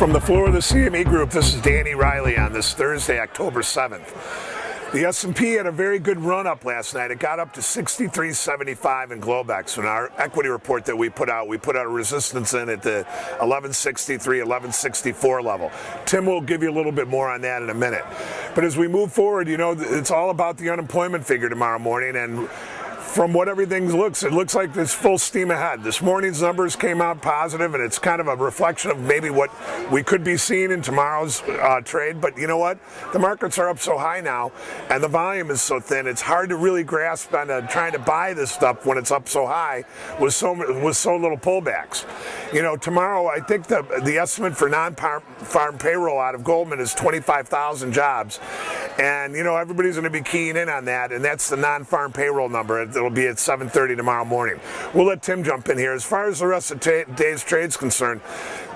From the floor of the CME Group, this is Danny Riley on this Thursday, October 7th. The S&P had a very good run-up last night. It got up to 63.75 in Globex. In our equity report that we put out a resistance in at the 1163, 1164 level. Tim will give you a little bit more on that in a minute. But as we move forward, you know, it's all about the unemployment figure tomorrow morning, and from what everything looks, it looks like there's full steam ahead. This morning's numbers came out positive, and it's kind of a reflection of maybe what we could be seeing in tomorrow's trade. But you know what? The markets are up so high now, and the volume is so thin, it's hard to really grasp on trying to buy this stuff when it's up so high with so little pullbacks. You know, tomorrow I think the estimate for non-farm payroll out of Goldman is 25,000 jobs, and you know everybody's going to be keying in on that, and that's the non-farm payroll number. It'll be at 7:30 tomorrow morning. We'll let Tim jump in here. As far as the rest of today's trade's concerned,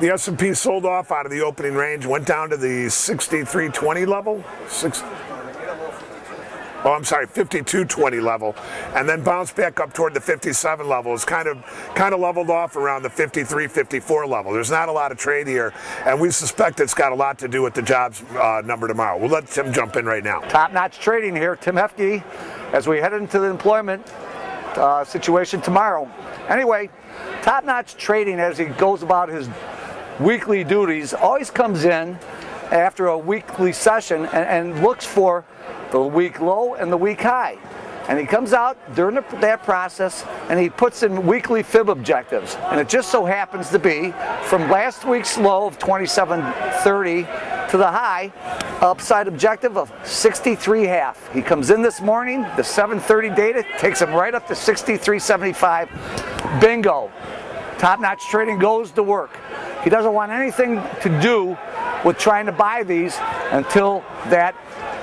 the S&P sold off out of the opening range, went down to the 63.20 level, 52.20 level, and then bounced back up toward the 57 level. It's kind of leveled off around the 53, 54 level. There's not a lot of trade here, and we suspect it's got a lot to do with the jobs number tomorrow. We'll let Tim jump in right now. Top-notch trading here, Tim Hefke, as we head into the employment situation tomorrow. Anyway, top-notch trading, as he goes about his weekly duties, always comes in after a weekly session and looks for the week low and the week high. And he comes out during that process and he puts in weekly fib objectives. And it just so happens to be from last week's low of 27.30 to the high upside objective of 63.5. He comes in this morning, the 7:30 data takes him right up to 63.75. Bingo. Top-notch trading goes to work. He doesn't want anything to do with trying to buy these until that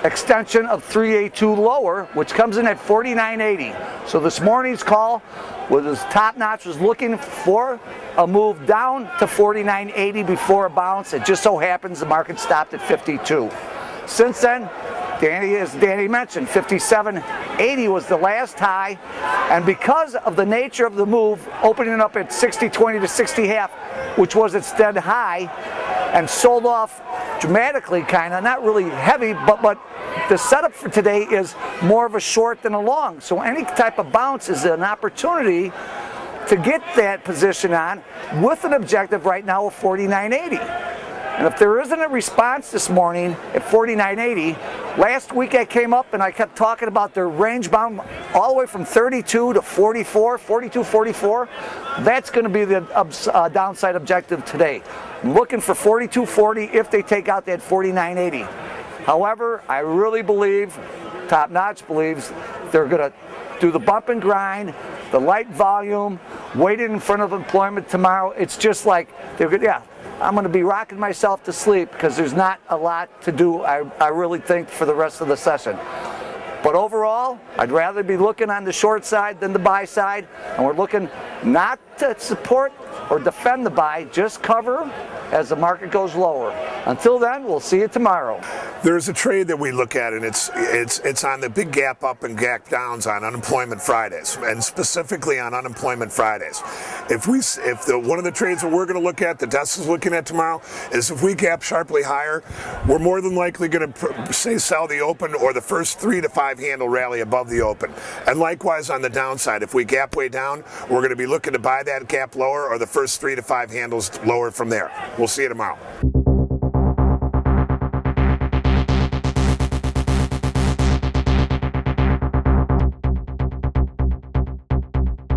extension of 382 lower, which comes in at 49.80. So this morning's call was Top-notch was looking for a move down to 49.80 before a bounce. It just so happens the market stopped at 52. Since then, as Danny mentioned, 57.80 was the last high, and because of the nature of the move, opening up at 60.20 to 60.5, which was its dead high, and sold off dramatically, kind of, not really heavy, but the setup for today is more of a short than a long. So any type of bounce is an opportunity to get that position on with an objective right now of 49.80. And if there isn't a response this morning at 49.80, last week I came up and I kept talking about their range bound all the way from 32 to 44, 42, 44. That's going to be the downside objective today. I'm looking for 42.40 if they take out that 49.80. However, I really believe, Top-notch believes, they're going to do the bump and grind, the light volume, waiting in front of employment tomorrow. It's just like they're going to, yeah, I'm going to be rocking myself to sleep because there's not a lot to do, I really think, for the rest of the session. But overall, I'd rather be looking on the short side than the buy side, and we're looking not to support or defend the buy, just cover as the market goes lower. Until then, we'll see you tomorrow. There's a trade that we look at, and it's on the big gap up and gap downs on unemployment Fridays, and specifically on unemployment Fridays. One of the trades that we're going to look at, the desk is looking at tomorrow, is if we gap sharply higher, we're more than likely going to say sell the open or the first 3 to 5 handle rally above the open. And likewise on the downside, if we gap way down, we're going to be looking to buy that gap lower or the first 3 to 5 handles lower from there. We'll see you tomorrow.